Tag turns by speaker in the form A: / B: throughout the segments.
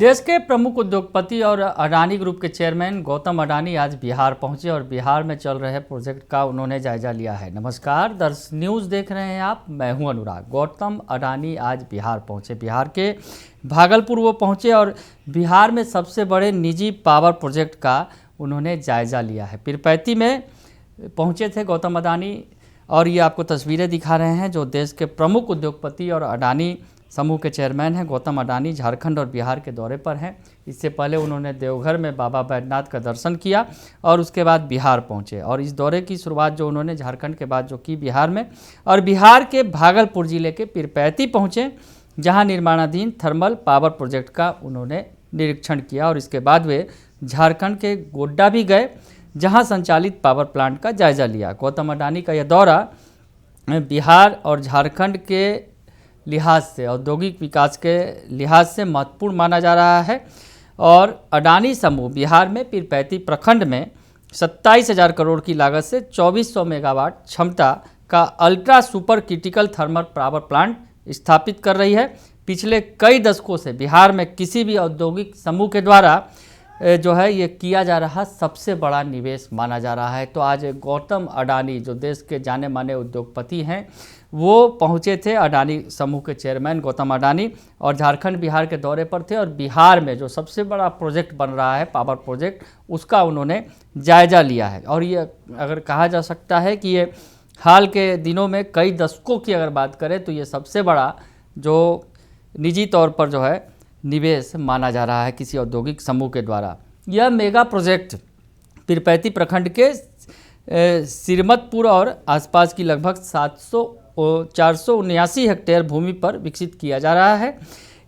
A: देश के प्रमुख उद्योगपति और अडानी ग्रुप के चेयरमैन गौतम अडानी आज बिहार पहुंचे और बिहार में चल रहे प्रोजेक्ट का उन्होंने जायजा लिया है। नमस्कार, दर्श न्यूज़ देख रहे हैं आप, मैं हूं अनुराग। गौतम अडानी आज बिहार पहुंचे, बिहार के भागलपुर वो पहुंचे और बिहार में सबसे बड़े निजी पावर प्रोजेक्ट का उन्होंने जायजा लिया है। पीरपैंती में पहुँचे थे गौतम अडानी और ये आपको तस्वीरें दिखा रहे हैं जो देश के प्रमुख उद्योगपति और अडानी समूह के चेयरमैन हैं। गौतम अडानी झारखंड और बिहार के दौरे पर हैं। इससे पहले उन्होंने देवघर में बाबा बैद्यनाथ का दर्शन किया और उसके बाद बिहार पहुंचे और इस दौरे की शुरुआत जो उन्होंने झारखंड के बाद जो की बिहार में, और बिहार के भागलपुर जिले के पीरपैंती पहुंचे जहां निर्माणाधीन थर्मल पावर प्रोजेक्ट का उन्होंने निरीक्षण किया और इसके बाद वे झारखंड के गोड्डा भी गए जहाँ संचालित पावर प्लांट का जायजा लिया। गौतम अडानी का यह दौरा बिहार और झारखंड के लिहाज से, औद्योगिक विकास के लिहाज से महत्वपूर्ण माना जा रहा है और अडानी समूह बिहार में पीरपैंती प्रखंड में 27,000 करोड़ की लागत से 2400 मेगावाट क्षमता का ultra super critical thermal power plant स्थापित कर रही है। पिछले कई दशकों से बिहार में किसी भी औद्योगिक समूह के द्वारा जो है ये किया जा रहा सबसे बड़ा निवेश माना जा रहा है। तो आज गौतम अडानी जो देश के जाने माने उद्योगपति हैं वो पहुंचे थे, अडानी समूह के चेयरमैन गौतम अडानी, और झारखंड बिहार के दौरे पर थे और बिहार में जो सबसे बड़ा प्रोजेक्ट बन रहा है पावर प्रोजेक्ट, उसका उन्होंने जायजा लिया है। और ये अगर कहा जा सकता है कि ये हाल के दिनों में कई दशकों की अगर बात करें तो ये सबसे बड़ा जो निजी तौर पर जो है निवेश माना जा रहा है किसी औद्योगिक समूह के द्वारा। यह मेगा प्रोजेक्ट पीरपैंती प्रखंड के सिरमतपुर और आसपास की लगभग 479 हेक्टेयर भूमि पर विकसित किया जा रहा है।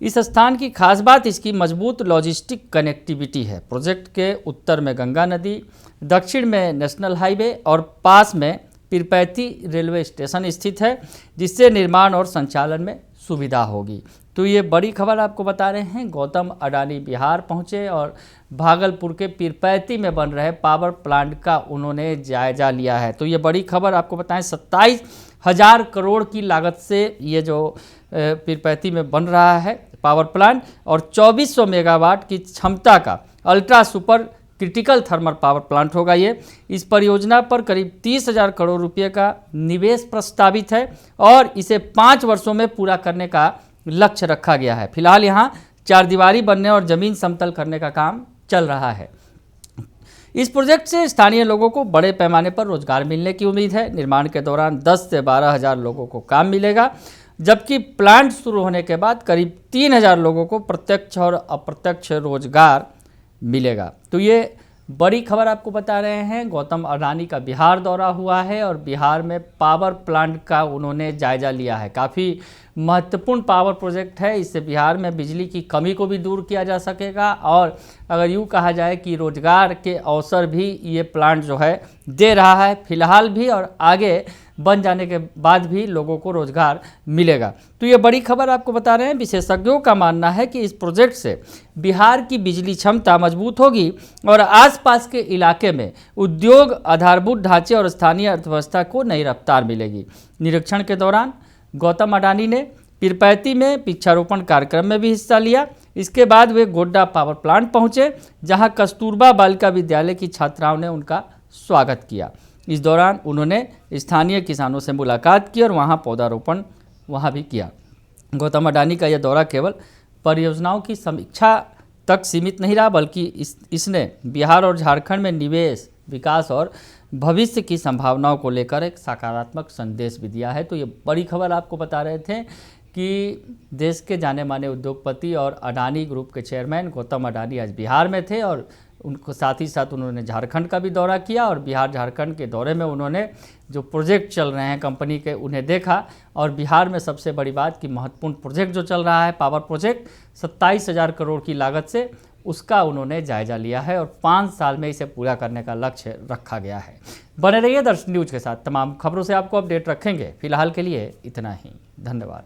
A: इस स्थान की खास बात इसकी मजबूत लॉजिस्टिक कनेक्टिविटी है। प्रोजेक्ट के उत्तर में गंगा नदी, दक्षिण में नेशनल हाईवे और पास में पीरपैंती रेलवे स्टेशन स्थित है जिससे निर्माण और संचालन में सुविधा होगी। तो ये बड़ी खबर आपको बता रहे हैं, गौतम अडानी बिहार पहुंचे और भागलपुर के पीरपैंती में बन रहे पावर प्लांट का उन्होंने जायजा लिया है। तो ये बड़ी खबर आपको बताएं, 27,000 करोड़ की लागत से ये जो पीरपैंती में बन रहा है पावर प्लांट और 2400 मेगावाट की क्षमता का ultra super critical thermal power plant होगा। ये इस परियोजना पर करीब 30,000 करोड़ रुपये का निवेश प्रस्तावित है और इसे 5 वर्षों में पूरा करने का लक्ष्य रखा गया है। फिलहाल यहाँ चारदीवारी बनने और जमीन समतल करने का काम चल रहा है। इस प्रोजेक्ट से स्थानीय लोगों को बड़े पैमाने पर रोजगार मिलने की उम्मीद है। निर्माण के दौरान 10 से 12,000 लोगों को काम मिलेगा, जबकि प्लांट शुरू होने के बाद करीब 3,000 लोगों को प्रत्यक्ष और अप्रत्यक्ष रोजगार मिलेगा। तो ये बड़ी खबर आपको बता रहे हैं, गौतम अडानी का बिहार दौरा हुआ है और बिहार में पावर प्लांट का उन्होंने जायजा लिया है। काफ़ी महत्वपूर्ण पावर प्रोजेक्ट है, इससे बिहार में बिजली की कमी को भी दूर किया जा सकेगा और अगर यूँ कहा जाए कि रोजगार के अवसर भी ये प्लांट जो है दे रहा है, फिलहाल भी और आगे बन जाने के बाद भी लोगों को रोजगार मिलेगा। तो ये बड़ी खबर आपको बता रहे हैं। विशेषज्ञों का मानना है कि इस प्रोजेक्ट से बिहार की बिजली क्षमता मजबूत होगी और आसपास के इलाके में उद्योग, आधारभूत ढांचे और स्थानीय अर्थव्यवस्था को नई रफ्तार मिलेगी। निरीक्षण के दौरान गौतम अडानी ने पीरपैंती में वृक्षारोपण कार्यक्रम में भी हिस्सा लिया। इसके बाद वे गोड्डा पावर प्लांट पहुंचे जहां कस्तूरबा बालिका विद्यालय की छात्राओं ने उनका स्वागत किया। इस दौरान उन्होंने स्थानीय किसानों से मुलाकात की और वहां पौधारोपण भी किया। गौतम अडानी का यह दौरा केवल परियोजनाओं की समीक्षा तक सीमित नहीं रहा, बल्कि इसने बिहार और झारखंड में निवेश, विकास और भविष्य की संभावनाओं को लेकर एक सकारात्मक संदेश भी दिया है। तो ये बड़ी खबर आपको बता रहे थे कि देश के जाने माने उद्योगपति और अडानी ग्रुप के चेयरमैन गौतम अडानी आज बिहार में थे और उनको साथ ही साथ उन्होंने झारखंड का भी दौरा किया और बिहार झारखंड के दौरे में उन्होंने जो प्रोजेक्ट चल रहे हैं कंपनी के उन्हें देखा और बिहार में सबसे बड़ी बात कि महत्वपूर्ण प्रोजेक्ट जो चल रहा है पावर प्रोजेक्ट 27,000 करोड़ की लागत से, उसका उन्होंने जायजा लिया है और 5 साल में इसे पूरा करने का लक्ष्य रखा गया है। बने रहिए दर्श न्यूज़ के साथ, तमाम खबरों से आपको अपडेट रखेंगे। फिलहाल के लिए इतना ही, धन्यवाद।